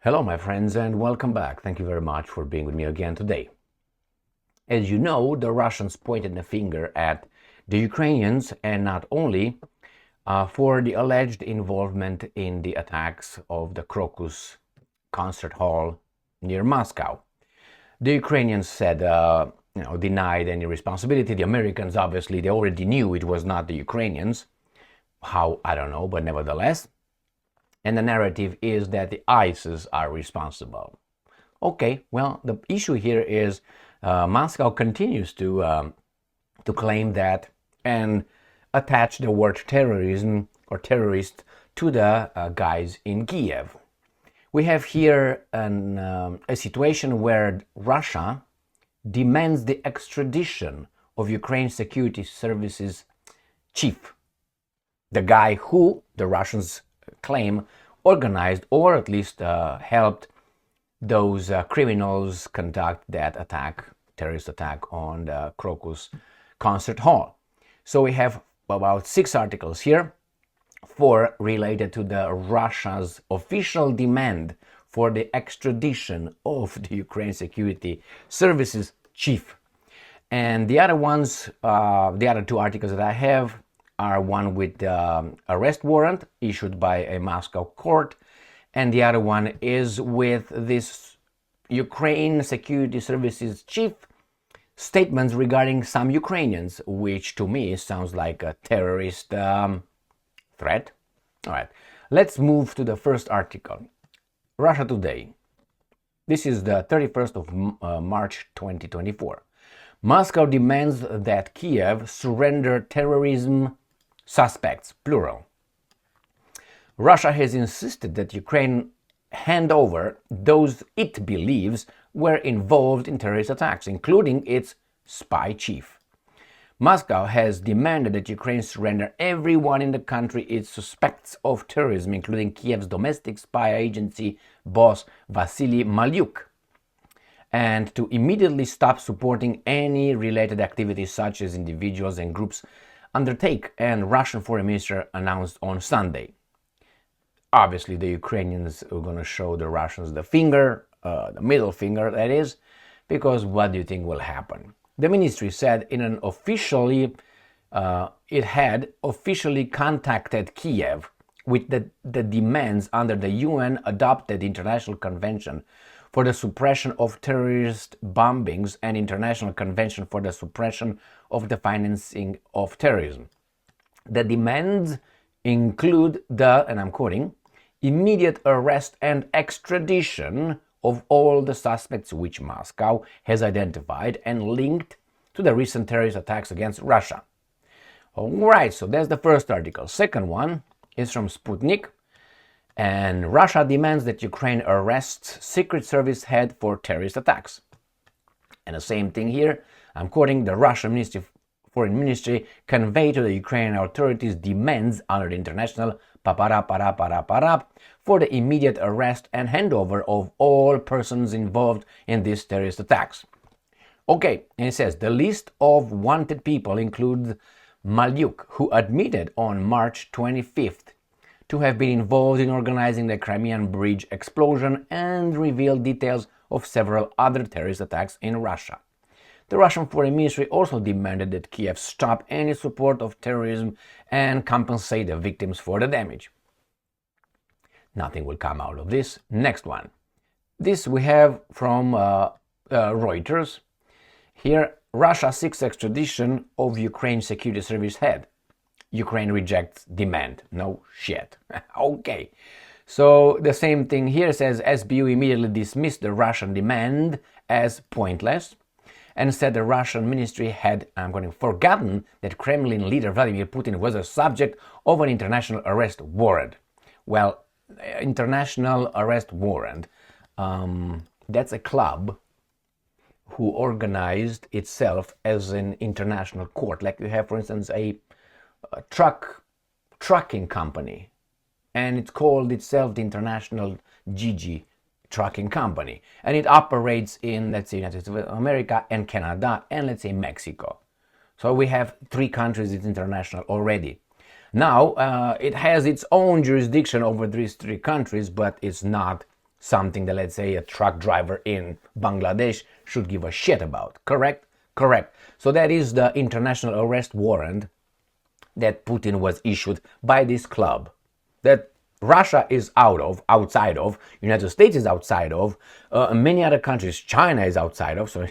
Hello, my friends, and welcome back. Thank you very much for being with me again today. As you know, the Russians pointed the finger at the Ukrainians, and not only for the alleged involvement in the attacks of the Crocus concert hall near Moscow. The Ukrainians said, denied any responsibility. The Americans, obviously, they already knew it was not the Ukrainians. How, I don't know, but nevertheless. And the narrative is that the ISIS are responsible. Okay, well, the issue here is Moscow continues to claim that and attach the word terrorism or terrorist to the guys in Kiev. We have here a situation where Russia demands the extradition of Ukraine Security Services chief, the guy who the Russians claim organized or at least helped those criminals conduct that terrorist attack on the Crocus concert hall. So we have about 6 articles here, 4 related to the Russia's official demand for the extradition of the Ukraine Security Services chief. And the other ones, the other 2 articles that I have are one with the arrest warrant issued by a Moscow court, and the other one is with this Ukraine Security Services chief statements regarding some Ukrainians, which to me sounds like a terrorist threat. All right, let's move to the first article. Russia Today. This is the 31st of March 2024. Moscow demands that Kiev surrender terrorism suspects, plural. Russia has insisted that Ukraine hand over those it believes were involved in terrorist attacks, including its spy chief. Moscow has demanded that Ukraine surrender everyone in the country it suspects of terrorism, including Kiev's domestic spy agency boss Vasily Malyuk, and to immediately stop supporting any related activities such as individuals and groups undertake, and Russian Foreign Minister announced on Sunday. Obviously, the Ukrainians are going to show the Russians the finger, the middle finger, that is, because what do you think will happen? The ministry said it had officially contacted Kiev with the demands under the UN-adopted International Convention for the Suppression of Terrorist Bombings and International Convention for the Suppression of the Financing of Terrorism. The demands include the, and I'm quoting, immediate arrest and extradition of all the suspects which Moscow has identified and linked to the recent terrorist attacks against Russia. All right, so that's the first article. Second one is from Sputnik. And Russia demands that Ukraine arrests Secret Service head for terrorist attacks. And the same thing here, I'm quoting, the Russian Foreign Ministry conveyed to the Ukrainian authorities demands under the international for the immediate arrest and handover of all persons involved in these terrorist attacks. Okay, and it says the list of wanted people includes Malyuk, who admitted on March 25th to have been involved in organizing the Crimean Bridge explosion and revealed details of several other terrorist attacks in Russia. The Russian Foreign Ministry also demanded that Kiev stop any support of terrorism and compensate the victims for the damage. Nothing will come out of this. Next one. This we have from Reuters. Here, Russia seeks extradition of Ukraine Security Service head. Ukraine rejects demand. No shit. Okay. So the same thing here says SBU immediately dismissed the Russian demand as pointless and said the Russian ministry had, forgotten that Kremlin leader Vladimir Putin was a subject of an international arrest warrant. Well, international arrest warrant, that's a club who organized itself as an international court. Like you have, for instance, a trucking company, and it's called itself the International GG Trucking Company, and it operates in, let's say, United States of America and Canada and, let's say, Mexico. So we have 3 countries it's international already. Now, it has its own jurisdiction over these 3 countries, but it's not something that, let's say, a truck driver in Bangladesh should give a shit about. Correct? Correct. So that is the international arrest warrant that Putin was issued by this club that Russia is outside of, United States is outside of, many other countries, China is outside of, so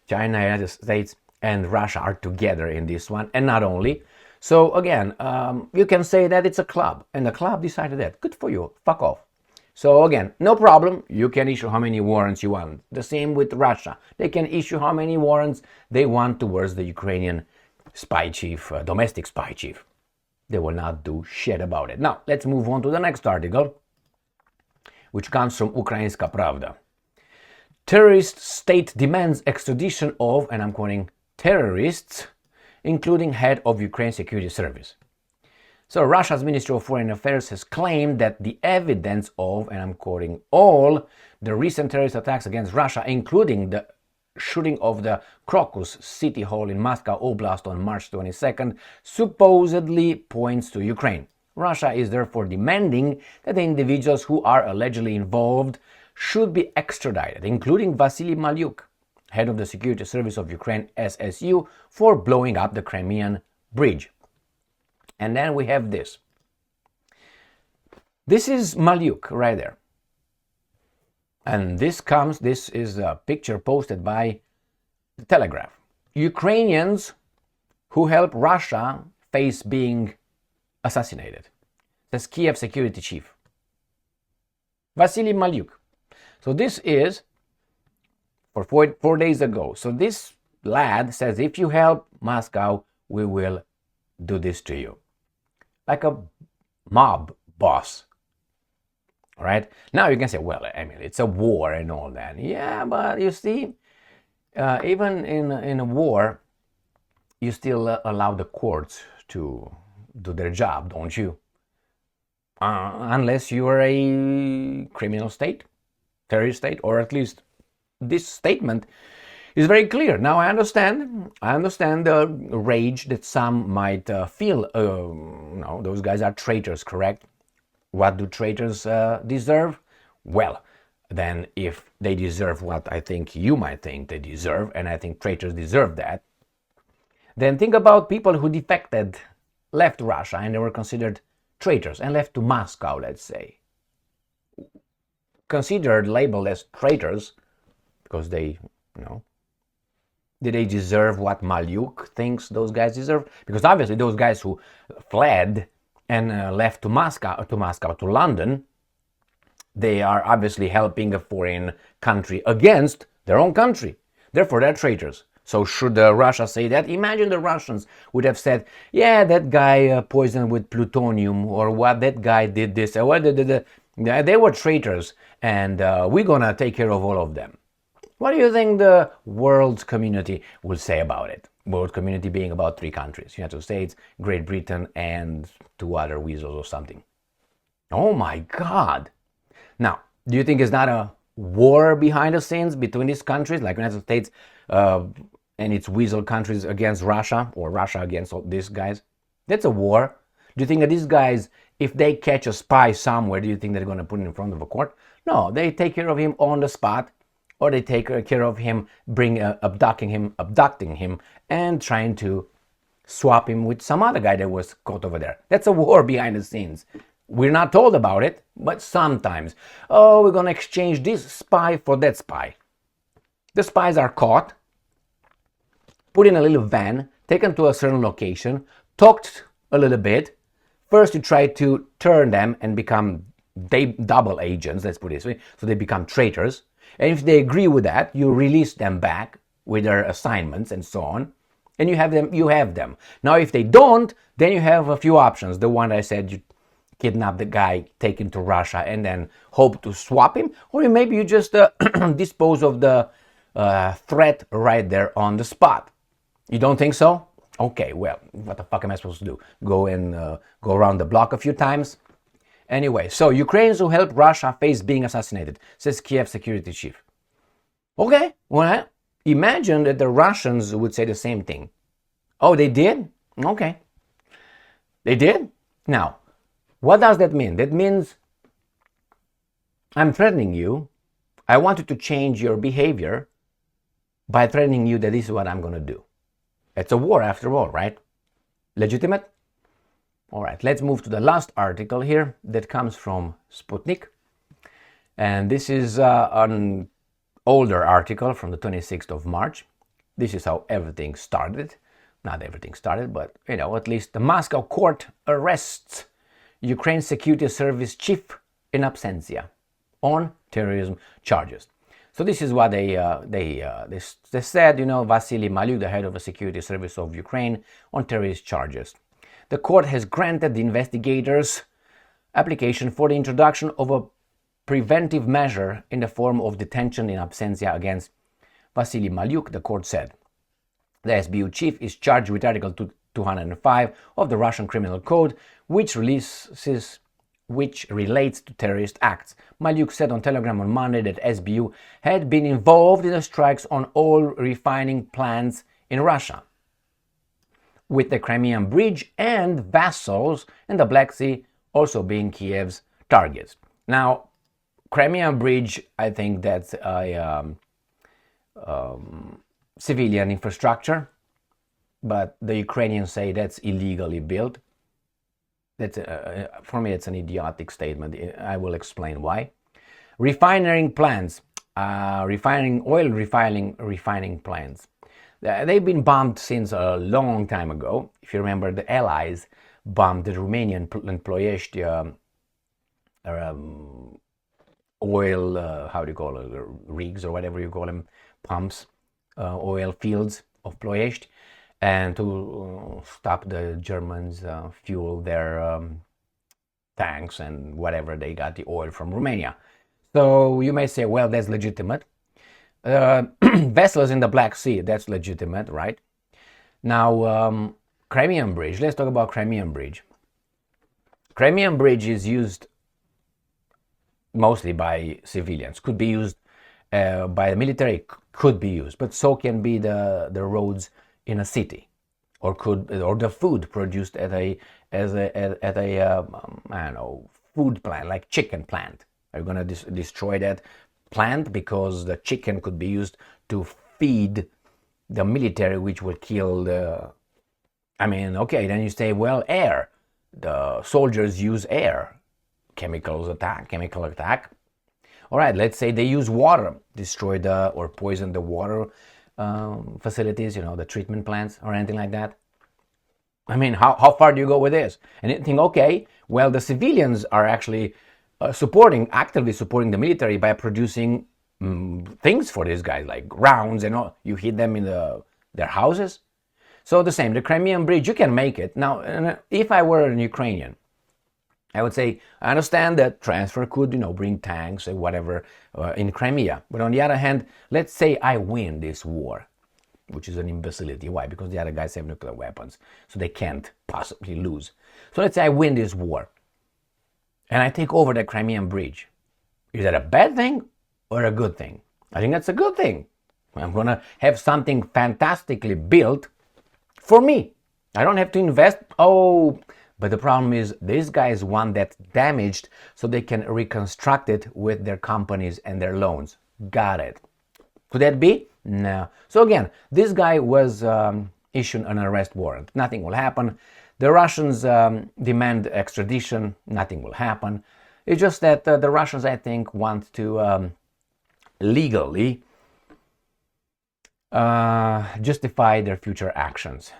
China, United States, and Russia are together in this one, and not only. So again, you can say that it's a club, and the club decided that. Good for you, fuck off. So again, no problem, you can issue how many warrants you want. The same with Russia. They can issue how many warrants they want towards the Ukrainian spy chief, domestic spy chief. They will not do shit about it. Now, let's move on to the next article, which comes from Ukrainska Pravda. Terrorist state demands extradition of, and I'm quoting, terrorists, including head of Ukraine Security Service. So Russia's Ministry of Foreign Affairs has claimed that the evidence of, and I'm quoting, all the recent terrorist attacks against Russia, including the shooting of the Crocus City Hall in Moscow Oblast on March 22nd, supposedly points to Ukraine. Russia is therefore demanding that the individuals who are allegedly involved should be extradited, including Vasily Malyuk, head of the Security Service of Ukraine SSU, for blowing up the Crimean Bridge. And then we have this. This is Malyuk right there. And this is a picture posted by the Telegraph. Ukrainians who help Russia face being assassinated. Says Kiev security chief. Vasily Malyuk. So this is for 4 days ago. So this lad says, if you help Moscow, we will do this to you. Like a mob boss. All right. Now you can say, well, I mean, it's a war and all that. Yeah, but you see, even in a war, you still allow the courts to do their job, don't you? Unless you are a criminal state, terrorist state, or at least this statement is very clear. Now I understand the rage that some might feel. No, those guys are traitors, correct? What do traitors deserve? Well, then if they deserve what I think you might think they deserve, and I think traitors deserve that, then think about people who defected, left Russia, and they were considered traitors, and left to Moscow, let's say. Considered, labeled as traitors, because they, did they deserve what Malyuk thinks those guys deserve? Because obviously those guys who fled and left to London, they are obviously helping a foreign country against their own country. Therefore, they're traitors. So should Russia say that? Imagine the Russians would have said, yeah, that guy poisoned with plutonium, or what, that guy did this, or what, they were traitors, and we're gonna take care of all of them. What do you think the world community will say about it? World community being about 3 countries, United States, Great Britain, and 2 other weasels or something. Oh my God! Now, do you think it's not a war behind the scenes between these countries, like United States and its weasel countries against Russia, or Russia against all these guys? That's a war. Do you think that these guys, if they catch a spy somewhere, do you think they're going to put him in front of a court? No, they take care of him on the spot, or they take care of him, abducting him, and trying to swap him with some other guy that was caught over there. That's a war behind the scenes. We're not told about it, but sometimes. Oh, we're going to exchange this spy for that spy. The spies are caught, put in a little van, taken to a certain location, talked a little bit. First, you try to turn them and become double agents, let's put it this way, so they become traitors. And if they agree with that, you release them back with their assignments and so on, and you have them. Now, if they don't, then you have a few options. The one I said, you kidnap the guy, take him to Russia, and then hope to swap him, or maybe you just dispose of the threat right there on the spot. You don't think so? Okay, well, what the fuck am I supposed to do? Go around the block a few times? Anyway, so Ukrainians who help Russia face being assassinated, says Kiev security chief. Okay, well, imagine that the Russians would say the same thing. Oh, they did? Okay. They did? Now, what does that mean? That means I'm threatening you. I want you to change your behavior by threatening you that this is what I'm going to do. It's a war after all, right? Legitimate? All right, let's move to the last article here that comes from Sputnik. And this is an older article from the 26th of March. This is how everything started. Not everything started, but, at least the Moscow court arrests Ukraine Security Service chief in absentia on terrorism charges. So this is what they said, Vasily Malyuk, the head of the Security Service of Ukraine, on terrorist charges. The court has granted the investigators application for the introduction of a preventive measure in the form of detention in absentia against Vasily Malyuk, the court said. The SBU chief is charged with Article 205 of the Russian Criminal Code, which relates to terrorist acts. Malyuk said on Telegram on Monday that SBU had been involved in the strikes on oil refining plants in Russia, with the Crimean Bridge and vessels in the Black Sea also being Kiev's targets. Now, Crimean Bridge, I think that's a civilian infrastructure, but the Ukrainians say that's illegally built. That's for me, it's an idiotic statement. I will explain why. Refining plants, refining plants. They've been bombed since a long time ago. If you remember, the Allies bombed the Romanian Ploiești oil, how do you call it, rigs or whatever you call them, pumps, oil fields of Ploiești, and to stop the Germans fuel their tanks and whatever they got the oil from Romania. So you may say, well, that's legitimate. Vessels in the Black Sea, that's legitimate, right? Now, Crimean Bridge, let's talk about Crimean Bridge. Crimean Bridge is used mostly by civilians, could be used by the military, could be used, but so can be the roads in a city, or the food produced at a food plant, like chicken plant. Are you gonna destroy that plant because the chicken could be used to feed the military, which will kill the? Okay, then you say, well, air. The soldiers use air, chemical attack. All right, let's say they use water, destroy or poison the water facilities, the treatment plants or anything like that. How far do you go with this? And you think, okay, well, the civilians are actually actively supporting the military by producing things for these guys, like rounds and all. You hit them in their houses. So the same, the Crimean Bridge, you can make it. Now, if I were an Ukrainian, I would say, I understand that transfer could, bring tanks or whatever in Crimea. But on the other hand, let's say I win this war, which is an imbecility. Why? Because the other guys have nuclear weapons, so they can't possibly lose. So let's say I win this war, and I take over the Crimean Bridge. Is that a bad thing or a good thing? I think that's a good thing. I'm going to have something fantastically built for me. I don't have to invest. But the problem is these guys want that damaged so they can reconstruct it with their companies and their loans. Got it. Could that be? No. So again, this guy was issued an arrest warrant. Nothing will happen. The Russians demand extradition. Nothing will happen. It's just that the Russians, I think, want to legally justify their future actions,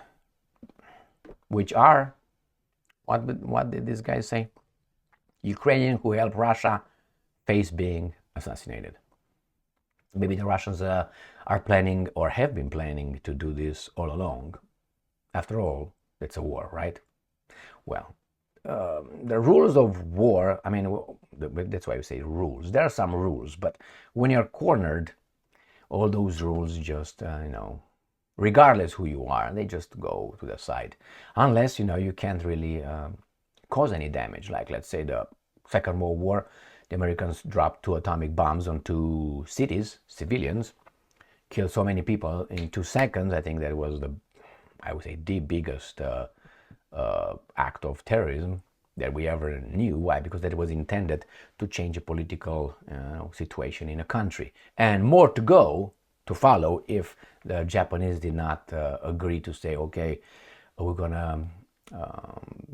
which are, what did this guy say? Ukrainian who helped Russia face being assassinated. Maybe the Russians are planning or have been planning to do this all along. After all, it's a war, right? Well, the rules of war, that's why we say rules. There are some rules, but when you're cornered, all those rules just, regardless who you are, they just go to the side. Unless, you can't really cause any damage. Like, let's say the Second World War, the Americans dropped 2 atomic bombs on 2 cities, civilians, killed so many people in 2 seconds. I think that was the biggest act of terrorism that we ever knew. Why? Because that was intended to change a political situation in a country, and more to go, to follow, if the Japanese did not agree to say, okay, we're gonna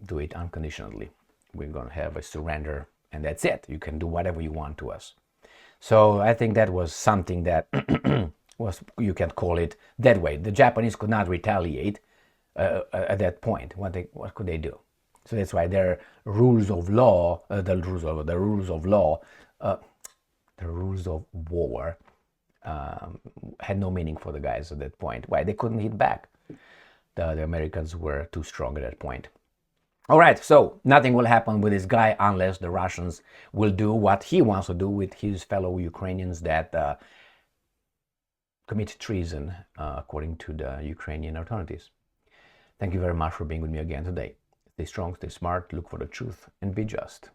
do it unconditionally. We're gonna have a surrender, and that's it. You can do whatever you want to us. So I think that was something that was, you can call it that way. The Japanese could not retaliate at that point. What could they do? So that's why their rules of law, the rules of war, had no meaning for the guys at that point. Why? They couldn't hit back. The Americans were too strong at that point. All right, so nothing will happen with this guy unless the Russians will do what he wants to do with his fellow Ukrainians that commit treason, according to the Ukrainian authorities. Thank you very much for being with me again today. Stay strong, stay smart, look for the truth, and be just.